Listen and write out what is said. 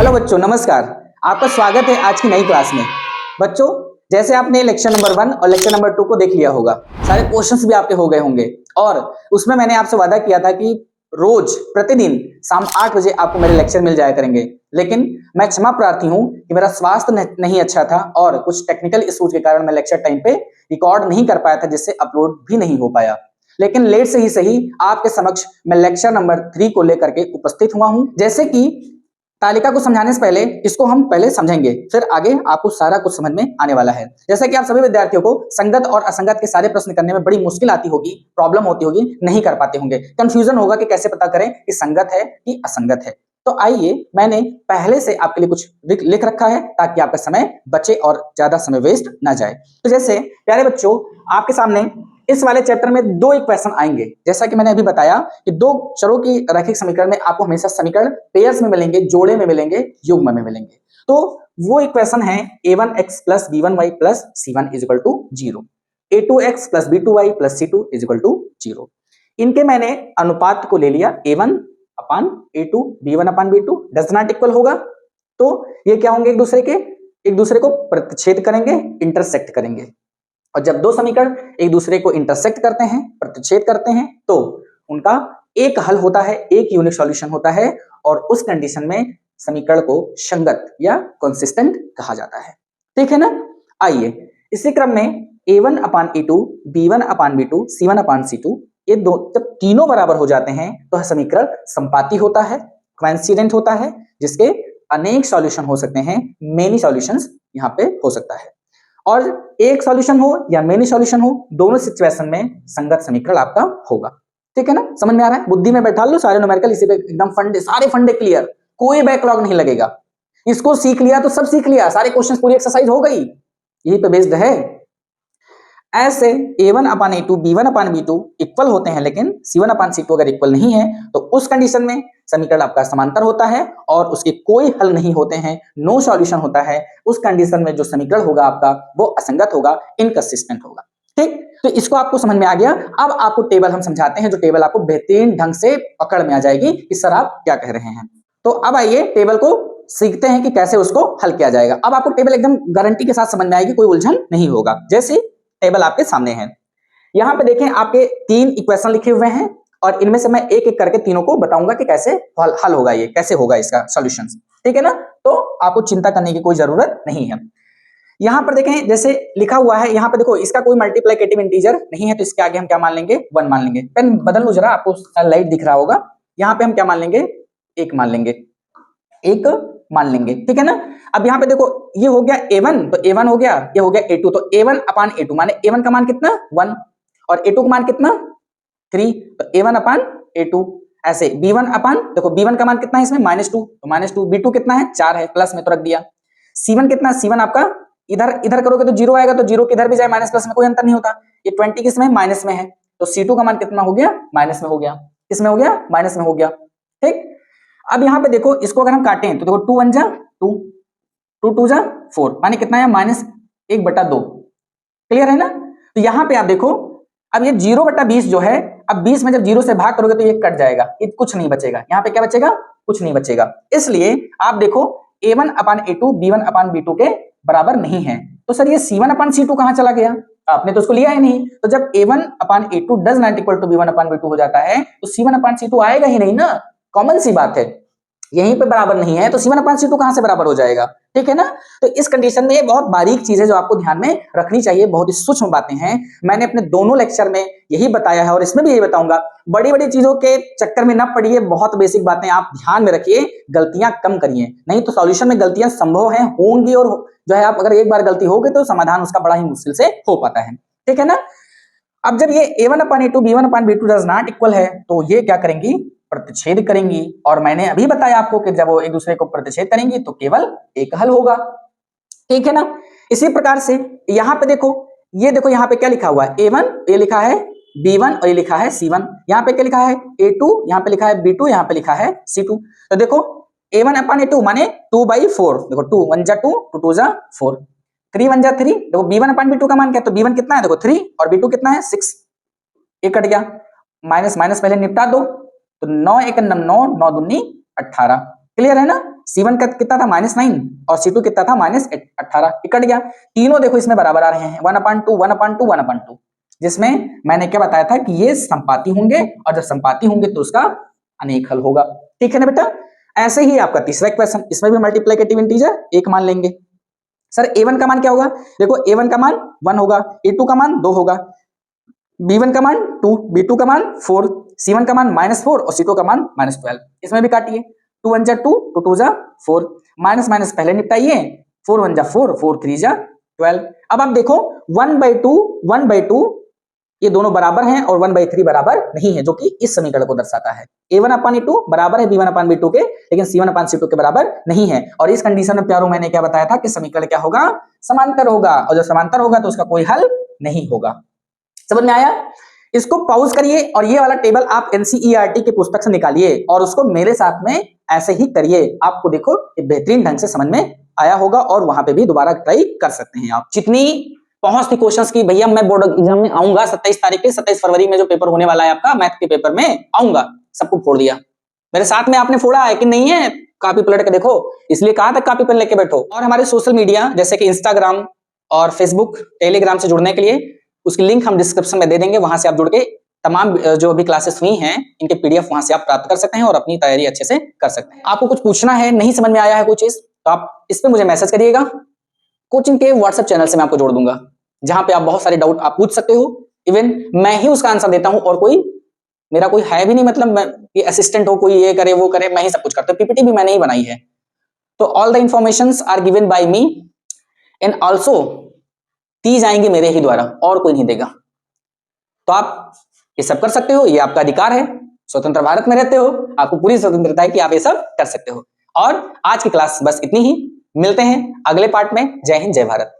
Hello बच्चों, नमस्कार। आपका स्वागत है आज की नई क्लास में। बच्चों, जैसे आपने लेक्चर नंबर 1 और लेक्चर नंबर 2 को देख लिया होगा, सारे क्वेश्चंस भी आपके हो गए होंगे और उसमें मैंने आपसे वादा किया था कि रोज प्रतिदिन शाम 8 बजे आपको मेरे लेक्चर मिल जाया करेंगे। लेकिन मैं क्षमा प्रार्थी हूं कि मेरा स्वास्थ्य नहीं अच्छा था और कुछ टेक्निकल इश्यूज के कारण मैं लेक्चर टाइम पे रिकॉर्ड नहीं कर पाया था, जिससे अपलोड भी नहीं हो पाया। लेकिन लेट से ही सही आपके समक्ष मैं लेक्चर नंबर 3 को लेकर के उपस्थित हुआ हूं। जैसे कि तालिका को समझाने से पहले इसको हम पहले समझेंगे, फिर आगे आपको सारा कुछ समझ में आने वाला है। जैसे कि आप सभी विद्यार्थियों को संगत और असंगत के सारे प्रश्न करने में बड़ी मुश्किल आती होगी, प्रॉब्लम होती होगी, नहीं कर पाते होंगे, कंफ्यूजन होगा कि कैसे पता करें कि संगत है कि असंगत है। तो आइए, मैंने पहले से आपके लिए कुछ लिख रखा है ताकि आपका समय बचे और ज्यादा समय वेस्ट ना जाए। तो जैसे प्यारे बच्चों, आपके सामने इस वाले चैप्टर में दो इक्वेशन आएंगे। जैसा कि मैंने अभी बताया कि दो चरों की रैखिक समीकरण में आपको हमेशा समीकरण पेयर्स में मिलेंगे, जोड़े में मिलेंगे, युग्म में मिलेंगे। तो वो इक्वेशन है a1x + b1y + c1 = 0, a2x + b2y + c2 = 0। इनके मैंने अनुपात को ले लिया a1/a2 b1/b2 does not equal होगा। तो ये क्या होंगे, एक दूसरे को प्रतिच्छेद करेंगे, इंटरसेक्ट करेंगे। और जब दो समीकरण एक दूसरे को इंटरसेक्ट करते हैं, प्रतिच्छेद करते हैं, तो उनका एक हल होता है, एक यूनिक सॉल्यूशन होता है और उस कंडीशन में समीकरण को संगत या कंसिस्टेंट कहा जाता है। ठीक है ना। आइए, इसी क्रम में a1/a2 b1/b2 c1/c2 ये दो जब तीनों बराबर हो जाते हैं तो समीकरण संपाती होता है, कोइंसिडेंट होता है, जिसके अनेक सॉल्यूशन हो सकते हैं, मेनी सॉल्यूशंस यहां पे हो सकता है। और एक सॉल्यूशन हो या मेनी सॉल्यूशन हो, दोनों सिचुएशन में संगत समीकरण आपका होगा। ठीक है ना, समझ में आ रहा है? बुद्धि में बैठा लो सारे न्यूमेरिकल, इसी पे एकदम फंडे, सारे फंडे क्लियर, कोई बैकलॉग नहीं लगेगा। इसको सीख लिया तो सब सीख लिया, सारे क्वेश्चंस पूरी एक्सरसाइज हो गई, यही पे बेस्ड है। ऐसे a1/a2 b1/b2 इक्वल होते हैं, लेकिन c1/c2 अगर इक्वल नहीं है तो उस कंडीशन में समीकरण आपका समांतर होता है और उसके कोई हल नहीं होते हैं, नो सॉल्यूशन होता है। उस कंडीशन में जो समीकरण होगा आपका वो असंगत होगा, इनकंसिस्टेंट होगा। ठीक, तो इसको आपको समझ में आ गया। अब आपको टेबल हम समझाते हैं, जो टेबल आपको बेहतरीन ढंग से पकड़ में आ जाएगी कि सर आप क्या कह रहे हैं। तो अब आइए टेबल को सीखते हैं कि कैसे उसको हल किया जाएगा। अब आपको टेबल एकदम गारंटी के साथ समझ में आएगी, कोई उलझन नहीं होगा। जैसे टेबल आपके सामने है, यहां पे देखें आपके 3 इक्वेशन लिखे हुए हैं और इनमें से मैं एक एक करके तीनों को बताऊंगा कि कैसे हल होगा, ये कैसे होगा इसका सॉल्यूशन। ठीक है ना, तो आपको चिंता करने की कोई जरूरत नहीं है। यहां पर देखें, जैसे लिखा हुआ है, यहां पे देखो इसका कोई मल्टीप्लिकेटिव इंटीजर नहीं है, तो इसके आगे हम क्या मान लेंगे, 1 मान लेंगे। पेन बदल लो जरा, आपको लाइट दिख रहा होगा। यहां पे हम क्या मान लेंगे, 1 मान लेंगे, 1 मान लेंगे। ठीक है ना। अब यहाँ पे देखो, ये हो गया a1, तो a1 हो गया, ये हो गया a2, तो a1/a2 माने a1 का मान कितना 1 और a2 का मान कितना 3, तो a1/a2। ऐसे देखो b1 का मान कितना है इसमें -2, तो -2, b2 कितना है 4 है, प्लस में तो रख दिया। c1 कितना, c1 आपका इधर इधर करोगे तो 0 आएगा, तो 0 किधर भी जाए माइनस प्लस में कोई अंतर नहीं होता। ये 20 किसमें, माइनस में है, तो c2 का मान कितना हो गया, माइनस में हो गया। किसमें हो गया, माइनस में हो गया। ठीक, अब यहां पे देखो, इसको अगर हम काटें तो देखो 2 1 जा 2, 2 2 जा 4, माने कितना है -1/2। क्लियर है ना। तो यहां पे आप देखो, अब ये 0/20 जो है, अब 20 में जब 0 से भाग करोगे तो ये कट जाएगा, ये कुछ नहीं बचेगा। यहां पे क्या बचेगा, कुछ नहीं बचेगा। इसलिए आप देखो a1/a2 b1/b2 के बराबर नहीं है, तो सर ये c1/c2 कहां चला गया, आपने तो उसको लिया ही नहीं। तो जब a1/a2 does not equal to b1/b2 हो जाता है तो c1/c2 आएगा ही नहीं ना, कॉमन सी बात है। यहीं पे बराबर नहीं है तो c1/c2 कहां से बराबर हो जाएगा। ठीक है ना। तो इस कंडीशन में ये बहुत बारीक चीज है जो आपको ध्यान में रखनी चाहिए, बहुत ही सूक्ष्म बातें हैं। मैंने अपने दोनों लेक्चर में यही बताया है और इसमें भी यही बताऊंगा। बड़ी बड़ी चीजों के चक्कर में न पड़िए, बहुत बेसिक बातें आप ध्यान में रखिए, गलतियां कम करिए, नहीं तो सॉल्यूशन में गलतियां संभव है, होंगी, और जो है आप अगर एक बार गलती हो गई तो समाधान उसका बड़ा ही मुश्किल से हो पाता है। ठीक है ना। अब जब ये a1/a2 b1/b2 does not equal है तो ये क्या करेंगी, प्रतिच्छेद करेंगी। और मैंने अभी बताया आपको कि जब वो एक दूसरे को प्रतिच्छेद करेंगी तो केवल एक हल होगा। ठीक है ना। इसी प्रकार से यहां पे देखो, ये देखो यहां पे क्या लिखा हुआ है, a1 ये लिखा है b1 और ये लिखा है c1, यहां पे क्या लिखा है a2, यहां पे लिखा है b2, यहां पे लिखा है c2। तो देखो a1/a2 माने 2/4, देखो 2 1 जा 2, 2 2 जा 4, 3 1 जा 3। देखो b1/b2 का मान क्या है, तो b1 कितना है, देखो 3, और b2 कितना है 6। ये कट गया, माइनस माइनस पहले निपटा दो, तो 9 1 9, 9 2 18, क्लियर है ना। C1 का कितना था -9 और C2 कितना था -18, कट गया। तीनों देखो इसमें बराबर आ रहे हैं 1/2 1/2 1/2, जिसमें मैंने क्या बताया था कि ये संपाती होंगे और जब संपाती होंगे तो उसका अनेक हल होगा। ठीक है ना बेटा। ऐसे ही आपका तीसरा क्वेश्चन, इसमें भी मल्टीप्लिकेटिव इंटीजर 1 मान लेंगे। सर A1 का मान क्या होगा, देखो A1 का मान 1 होगा, A2 का मान 2 होगा, B1 का मान 2, B2 का मान 4, C1 का मान -4 और C2 का मान -12। इसमें भी काटिए, 2 1 जा 2, 2 2 जा 4, माइनस माइनस पहले निपटाइए, 4 1 जा 4, 4 3 जा 12। अब आप देखो 1/2 ये दोनों बराबर हैं और 1/3 बराबर नहीं है, जो कि इस समीकरण को दर्शाता है। A1/A2 बराबर है B1/B2 के, लेकिन C1/C2 के बराबर नहीं है। और इस कंडीशन में प्यारों मैंने क्या बताया था कि समीकरण क्या होगा, समांतर होगा, और जब समांतर होगा तो उसका कोई हल नहीं होगा। समझ में आया। इसको पॉज करिए और ये वाला टेबल आप एनसीईआरटी के पुस्तक से निकालिए और उसको मेरे साथ में ऐसे ही करिए। आपको देखो बेहतरीन ढंग से समझ में आया होगा और वहां पे भी दोबारा ट्राई कर सकते हैं आप। जितनी पहुंच थी क्वेश्चंस की, भैया मैं बोर्ड एग्जाम में आऊंगा 27 तारीख के, 27 फरवरी में जो पेपर होने वाला है आपका मैथ के पेपर में आऊंगा, सबको फोड़ दिया। मेरे साथ में आपने फोड़ा है कि नहीं है, कॉपी पलट के देखो, इसलिए कहा था कॉपी पेन लेके बैठो। और हमारे सोशल मीडिया जैसे कि इंस्टाग्राम और फेसबुक, टेलीग्राम से जुड़ने के लिए उसकी लिंक हम डिस्क्रिप्शन में दे देंगे, वहां से आप जुड़ के तमाम जो अभी क्लासेस हुई हैं इनके पीडीएफ वहां से आप प्राप्त कर सकते हैं और अपनी तैयारी अच्छे से कर सकते हैं। आपको कुछ पूछना है, नहीं समझ में आया है कोई चीज, तो आप इस पे मुझे मैसेज करिएगा। कोचिंग के व्हाट्सएप चैनल से मैं आपको जोड़ दूंगा, जहां पे आप बहुत सारे डाउट आप पूछ सकते हो। इवन मैं ही उसका आंसर देता हूं और कोई मेरा कोई है भी नहीं, मतलब कि असिस्टेंट हो कोई ये करे वो करे, मैं ही सब कुछ करता हूं। पीपीटी भी मैंने ही बनाई है। तो all the informations are given by me and also दी जाएंगे मेरे ही द्वारा, और कोई नहीं देगा। तो आप ये सब कर सकते हो, ये आपका अधिकार है। स्वतंत्र भारत में रहते हो, आपको पूरी स्वतंत्रता है कि आप ये सब कर सकते हो। और आज की क्लास बस इतनी ही, मिलते हैं अगले पार्ट में। जय हिंद, जय भारत।